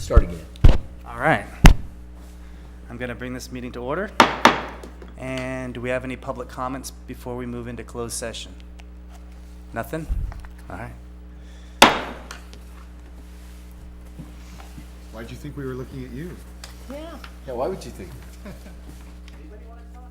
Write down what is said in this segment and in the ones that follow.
Start again. All right. I'm going to bring this meeting to order. And do we have any public comments before we move into closed session? Nothing? All right. Why'd you think we were looking at you? Yeah, why would you think? Anybody want to talk?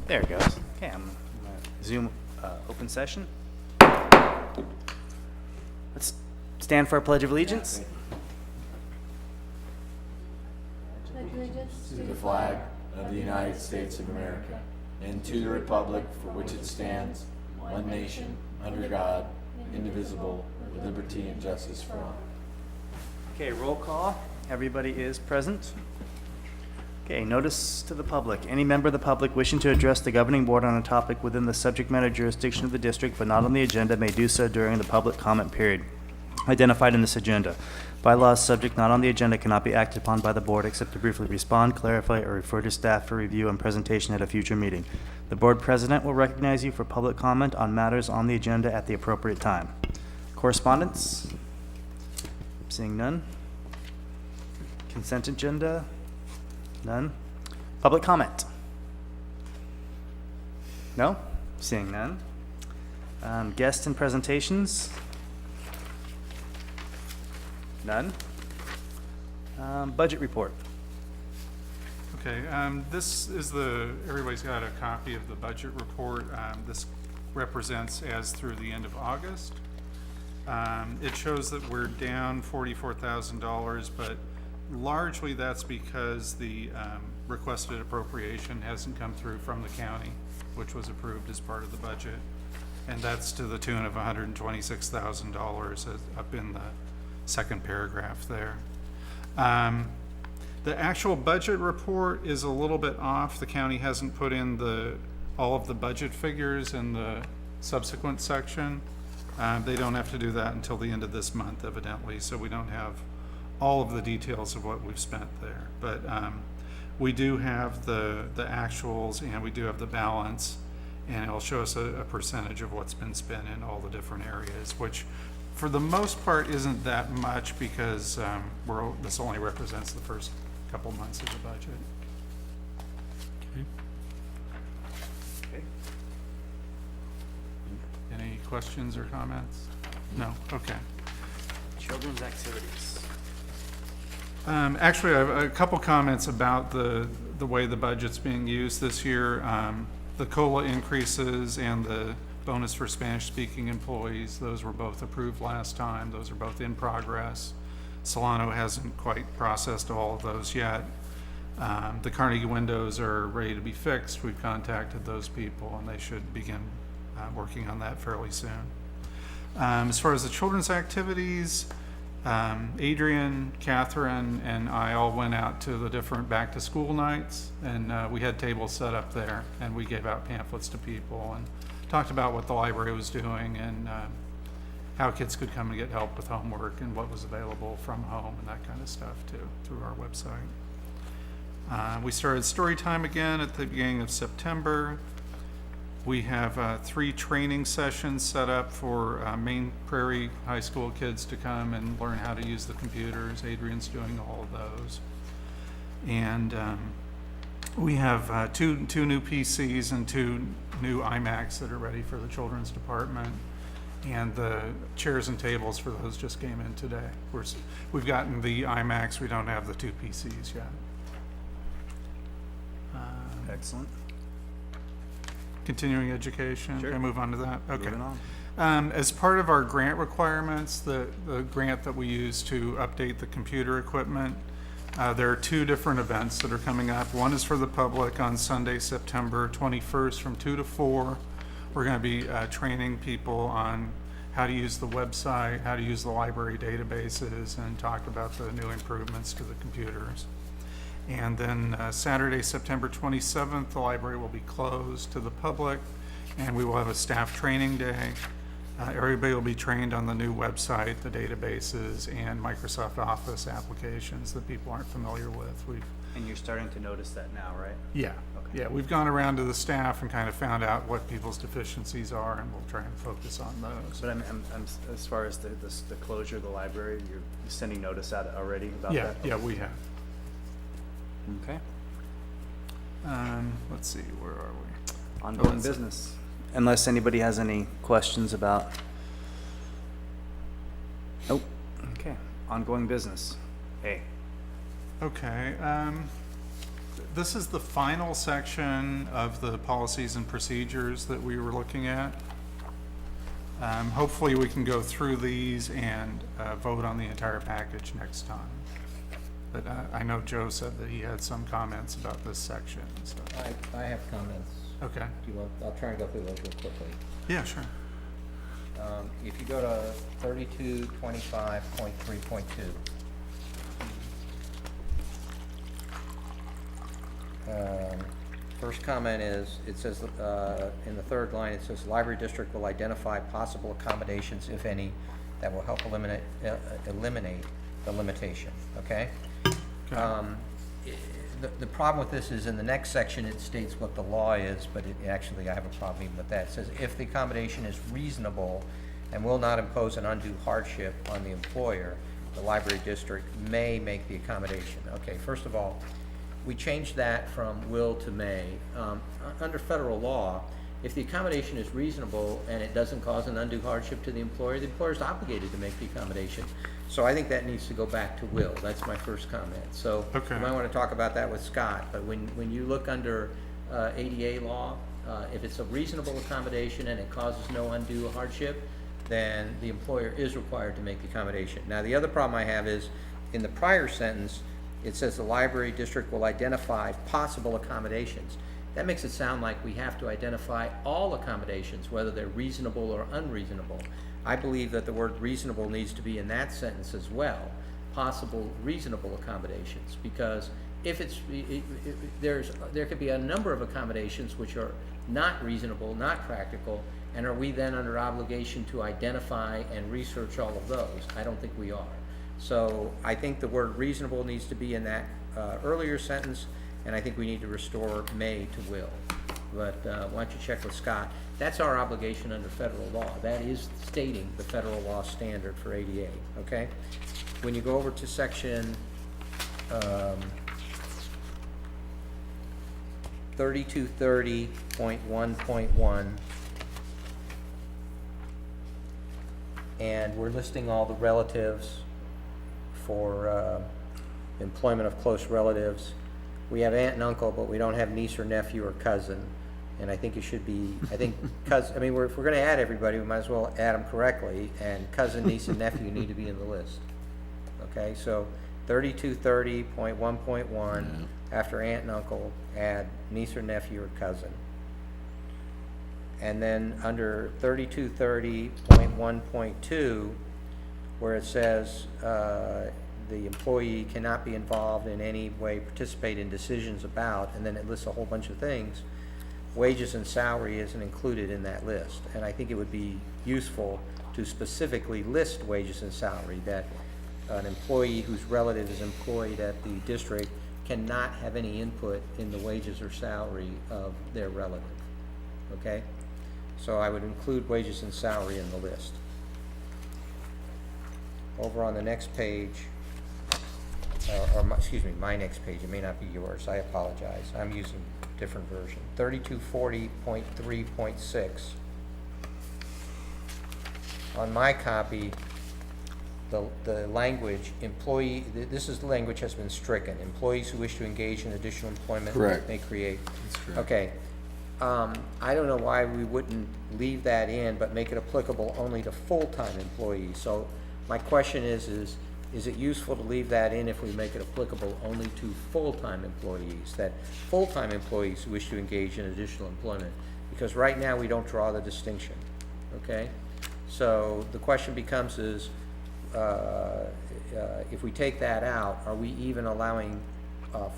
There it goes. Okay, I'm going to Zoom open session. Let's stand for our Pledge of Allegiance. To the flag of the United States of America, and to the republic for which it stands, one nation, under God, indivisible, with liberty and justice for all. Okay, roll call. Everybody is present. Okay, notice to the public. Any member of the public wishing to address the governing board on a topic within the subject matter jurisdiction of the district but not on the agenda may do so during the public comment period identified in this agenda. Bylaws subject not on the agenda cannot be acted upon by the board except to briefly respond, clarify, or refer to staff for review and presentation at a future meeting. The board president will recognize you for public comment on matters on the agenda at the appropriate time. Correspondence? Seeing none. Consent agenda? None. Public comment? No? Seeing none. Guests and presentations? None. Budget report. Okay, this is everybody's got a copy of the budget report. This represents as through the end of August. It shows that we're down $44,000, but largely that's because the requested appropriation hasn't come through from the county, which was approved as part of the budget. And that's to the tune of $126,000 up in the second paragraph there. The actual budget report is a little bit off. The county hasn't put in all of the budget figures in the subsequent section. They don't have to do that until the end of this month, evidently, so we don't have all of the details of what we've spent there. But we do have the actuals, and we do have the balance, and it'll show us a percentage of what's been spent in all the different areas, which for the most part isn't that much because this only represents the first couple months of the budget. Okay. Any questions or comments? No? Okay. Children's activities. Actually, I have a couple comments about the way the budget's being used this year. The COLA increases and the bonus for Spanish-speaking employees, those were both approved last time. Those are both in progress. Solano hasn't quite processed all of those yet. The Carnegie windows are ready to be fixed. We've contacted those people, and they should begin working on that fairly soon. As far as the children's activities, Adrian, Catherine, and I all went out to the different back-to-school nights, and we had tables set up there, and we gave out pamphlets to people and talked about what the library was doing and how kids could come and get help with homework and what was available from home and that kind of stuff too, through our website. We started story time again at the beginning of September. We have 3 training sessions set up for Main Prairie High School kids to come and learn how to use the computers. Adrian's doing all of those. And we have two new PCs and 2 new iMacs that are ready for the children's department. And the chairs and tables for those just came in today. We've gotten the iMacs, we don't have the 2 PCs yet. Excellent. Continuing education, Sure. can I move on to that? Okay. Moving on. As part of our grant requirements, the grant that we use to update the computer equipment, there are 2 different events that are coming up. One is for the public on Sunday, September 21st from 2 to 4. We're going to be training people on how to use the website, how to use the library databases, and talk about the new improvements to the computers. And then Saturday, September 27th, the library will be closed to the public, and we will have a staff training day. Everybody will be trained on the new website, the databases, and Microsoft Office applications that people aren't familiar with. And you're starting to notice that now, right? Yeah, Okay. yeah, we've gone around to the staff and kind of found out what people's deficiencies are, and we'll try and focus on those. But I'm as far as the closure of the library, you're sending notice out already about Yeah, that? yeah, we have. Okay. Let's see, where are we? Ongoing that's it. business. Unless anybody has any questions about. Nope. Okay. Ongoing business. Hey. Okay, this is the final section of the policies and procedures that we were looking at. Hopefully we can go through these and vote on the entire package next time. But I know Joe said that he had some comments about this section, so. I have comments. Okay, Do you want, I'll try and go through those real quickly. yeah, sure. If you go to 3225.3.2. First comment is, it says, in the 3rd line, it says, library district will identify possible accommodations, if any, that will help eliminate the limitation, okay? Okay. The problem with this is in the next section, it states what the law is, but actually, I have a problem even with that. It says, if the accommodation is reasonable and will not impose an undue hardship on the employer, the library district may make the accommodation. Okay, first of all, we changed that from will to may. Under federal law, if the accommodation is reasonable and it doesn't cause an undue hardship to the employer is obligated to make the accommodation. So I think that needs to go back to will. That's my first comment. So Okay. you might want to talk about that with Scott, but when you look under ADA law, if it's a reasonable accommodation and it causes no undue hardship, then the employer is required to make the accommodation. Now, the other problem I have is, in the prior sentence, it says the library district will identify possible accommodations. That makes it sound like we have to identify all accommodations, whether they're reasonable or unreasonable. I believe that the word reasonable needs to be in that sentence as well, possible reasonable accommodations, because if there could be a number of accommodations which are not reasonable, not practical, and are we then under obligation to identify and research all of those? I don't think we are. So I think the word reasonable needs to be in that earlier sentence, and I think we need to restore may to will. But why don't you check with Scott? That's our obligation under federal law. That is stating the federal law standard for ADA, okay? When you go over to section 3230.1.1, and we're listing all the relatives for employment of close relatives. We have aunt and uncle, but we don't have niece or nephew or cousin. And I think it should be, I think, if we're going to add everybody, we might as well add them correctly. And cousin, niece, and nephew need to be in the list. okay? So 3230.1.1, after aunt and uncle, add niece or nephew or cousin. And then under 3230.1.2, where it says, the employee cannot be involved in any way, participate in decisions about, and then it lists a whole bunch of things, wages and salary isn't included in that list. And I think it would be useful to specifically list wages and salary, that an employee whose relative is employed at the district cannot have any input in the wages or salary of their relative, okay? So I would include wages and salary in the list. Over on the next page, excuse me, my next page, it may not be yours, I apologize, I'm using a different version. 3240.3.6. On my copy, the language, employee, this is the language has been stricken. Employees who wish to engage in additional employment Correct. may create. That's correct. Okay. I don't know why we wouldn't leave that in, but make it applicable only to full-time employees. So my question is it useful to leave that in if we make it applicable only to full-time employees, that full-time employees who wish to engage in additional employment? Because right now, we don't draw the distinction, okay? So the question becomes is, if we take that out, are we even allowing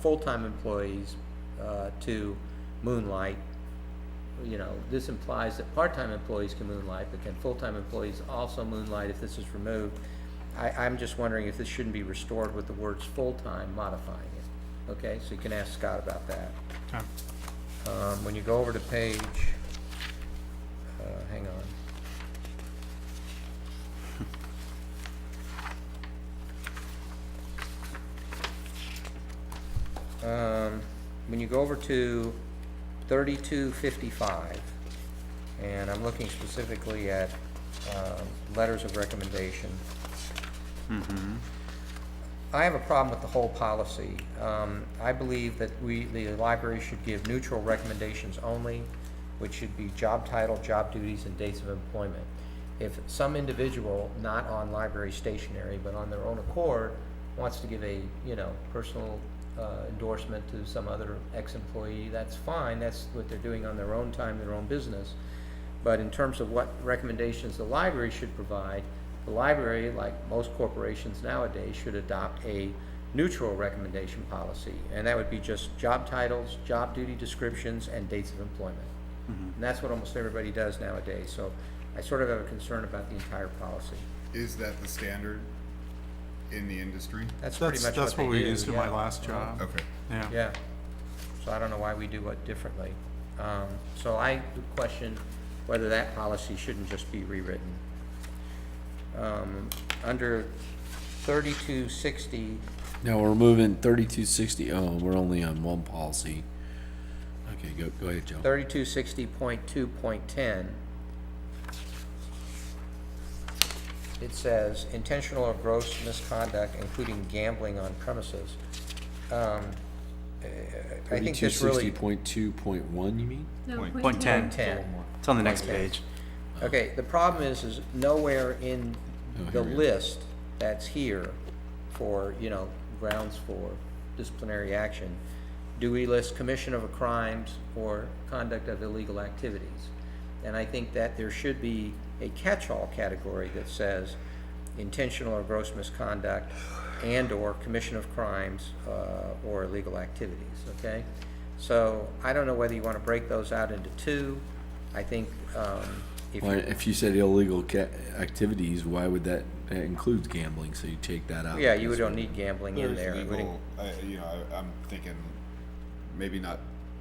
full-time employees to moonlight? You know, this implies that part-time employees can moonlight, but can full-time employees also moonlight if this is removed? I'm just wondering if this shouldn't be restored with the words full-time modifying it. Okay, so you can ask Scott about that. Okay. When you go over to page, hang on. When you go over to 3255, and I'm looking specifically at letters of recommendation. I have a problem with the whole policy. I believe that the library should give neutral recommendations only, which should be job title, job duties, and dates of employment. If some individual, not on library stationery, but on their own accord, wants to give a, personal endorsement to some other ex-employee, that's fine. That's what they're doing on their own time, their own business. But in terms of what recommendations the library should provide, the library, like most corporations nowadays, should adopt a neutral recommendation policy. And that would be just job titles, job duty descriptions, and dates of employment. And that's what almost everybody does nowadays. So I sort of have a concern about the entire policy. Is that the standard in the industry? That's pretty much That's what what they we do, used in yeah. my last job. Okay. Yeah. Yeah, so I don't know why we do it differently. So I would question whether that policy shouldn't just be rewritten. Under 3260, Now we're moving 3260. Oh, we're only on one policy. Okay, go ahead, Joe. 3260.2.10, it says intentional or gross misconduct, including gambling on premises. I think this really. 3260.2.1, you mean? No, Point 10. 10. It's on the next page. Okay, the problem is nowhere in Oh, the here it is. list that's here for, grounds for disciplinary action, do we list commission of crimes or conduct of illegal activities? And I think that there should be a catch-all category that says intentional or gross misconduct and/or commission of crimes or illegal activities, okay? So I don't know whether you want to break those out into two. I think if Why, you, if you said illegal activities, why would that includes gambling? So you take that out. yeah, you don't need gambling in there. There's It would legal, I'm thinking maybe not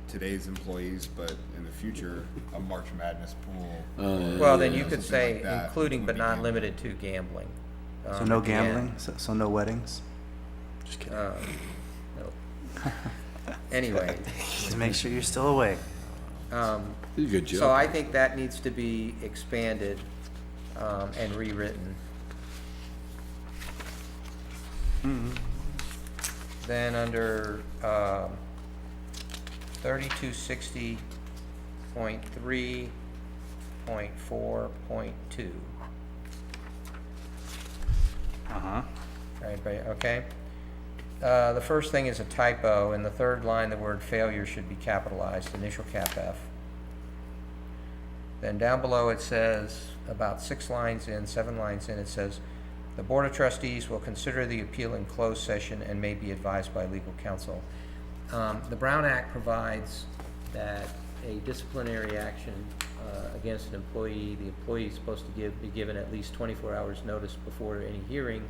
today's employees, but in the future, a March Madness pool. Well, then Yeah, you could something say like that including would but be not gambling. limited to gambling. So no at the end. gambling? So no weddings? Just kidding. No. Anyway, Just make sure you're still awake. This is a good joke. so I think that needs to be expanded and rewritten. Then under 3260.3.4.2. Uh-huh. Right, okay. The first thing is a typo. In the third line, the word failure should be capitalized, initial cap F. Then down below it says, about 7 lines in, it says, the Board of Trustees will consider the appeal in closed session and may be advised by legal counsel. The Brown Act provides that a disciplinary action against an employee, the employee is supposed to be given at least 24 hours notice before any hearing,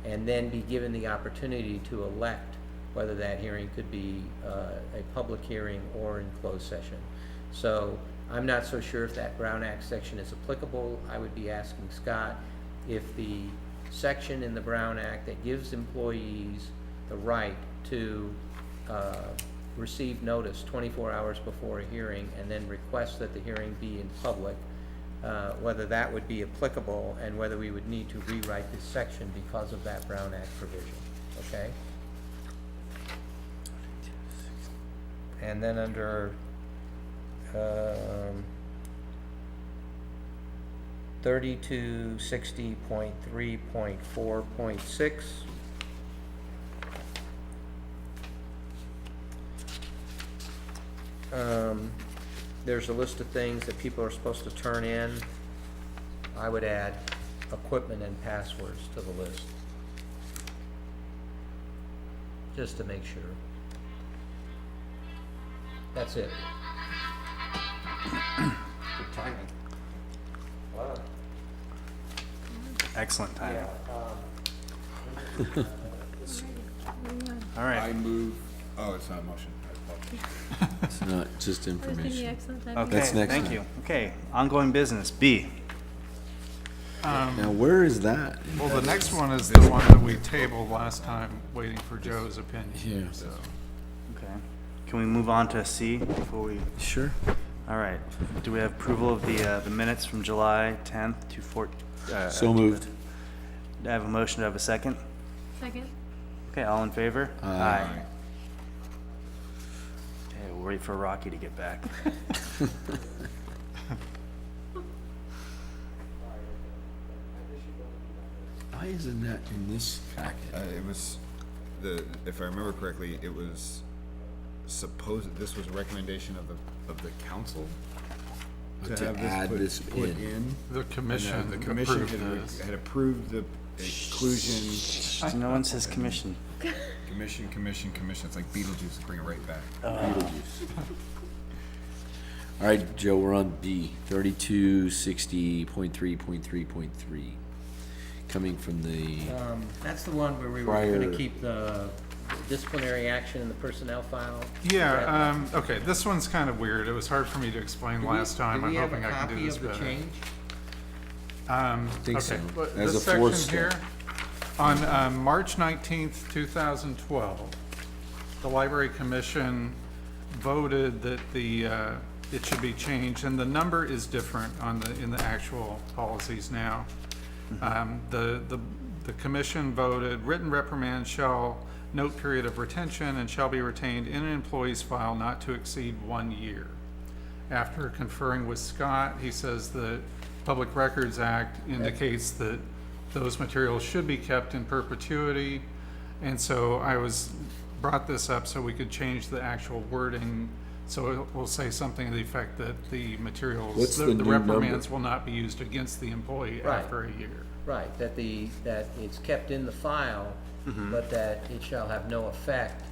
and then be given the opportunity to elect whether that hearing could be a public hearing or in closed session. So I'm not so sure if that Brown Act section is applicable. I would be asking Scott if the section in the Brown Act that gives employees the right to receive notice 24 hours before a hearing and then request that the hearing be in public, whether that would be applicable and whether we would need to rewrite this section because of that Brown Act provision, okay? And then under 3260.3.4.6, there's a list of things that people are supposed to turn in. I would add equipment and passwords to the list, just to make sure. That's it. Good timing. Wow. Excellent time. Yeah, All I right. move, oh, it's not a motion. I apologize. It's not just I was thinking information. excellent time. Okay, That's next thank time. you. Okay, ongoing business, B. Now, where is that? Well, the next one is the one that we tabled last time, waiting for Joe's opinion. Yeah. So, Okay. Can we move on to C before we? Sure. All right. Do we have approval of the minutes from July 10th to So moved. Do I have a motion? Do I have a second? Second. Okay, all in favor? Aye. Okay, we'll wait for Rocky to get back. Why isn't that in this packet? It was, if I remember correctly, it was this was a recommendation of the council To have add this put in. in. the And commission the commission approved this. had approved the inclusion. No one says commission. Commission. It's like Beetlejuice, bring it right back. Beetlejuice. All right, Joe, we're on B, 3260.3.3.3. Coming from the, that's the one where we were Prior- gonna keep the disciplinary action in the personnel file. Yeah, okay, this one's kind of weird. It was hard for me to explain last time. I'm hoping I can do this Do we have a better. copy of the change? think so, Okay, but as this a fourth section here, step. on March 19th, 2012, the Library Commission voted that it should be changed, and the number is different in the actual policies now. The commission voted, written reprimand shall note period of retention and shall be retained in an employee's file not to exceed 1 year. After conferring with Scott, he says the Public Records Act indicates that those materials should be kept in perpetuity. And so brought this up so we could change the actual wording. So it will say something to the effect that the materials, What's the the new number? reprimands will not be used against the employee Right. after a year. Right, that it's kept in the file, but that it shall have no effect,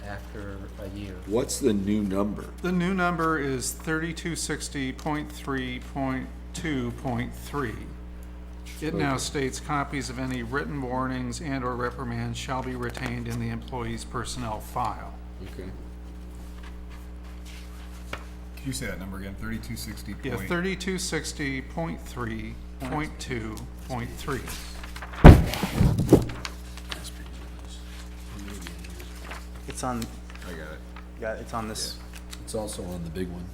after a year. what's the new number? The new number is 3260.3.2.3. It now states copies of any written warnings and or reprimands shall be retained in the employee's personnel file. Okay. Can you say that number again? 3260. Yeah, 3260.3.2.3. It's on, I got it. yeah, it's on this. It's also on the big one.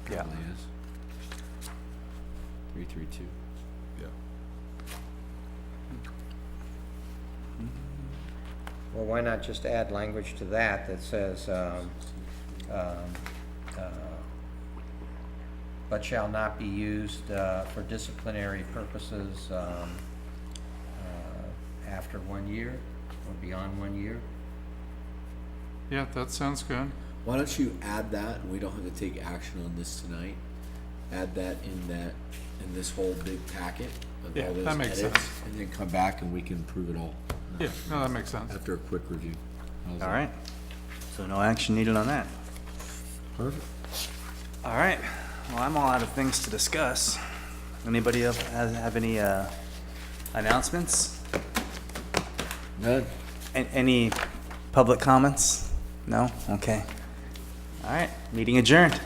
Yeah. Probably is. 332. Yeah. Well, why not just add language to that says, but shall not be used, for disciplinary purposes, after 1 year or beyond 1 year. Yeah, that sounds good. Why don't you add that, and we don't have to take action on this tonight, add that, in this whole big packet of Yeah, all those that makes edits, sense. and then come back and we can prove it all Yeah, no, that makes sense. after a quick review. How's All that? right. So no action needed on that. Perfect. All right. Well, I'm all out of things to discuss. Anybody else have any announcements? None. Any public comments? No? Okay. All right. Meeting adjourned.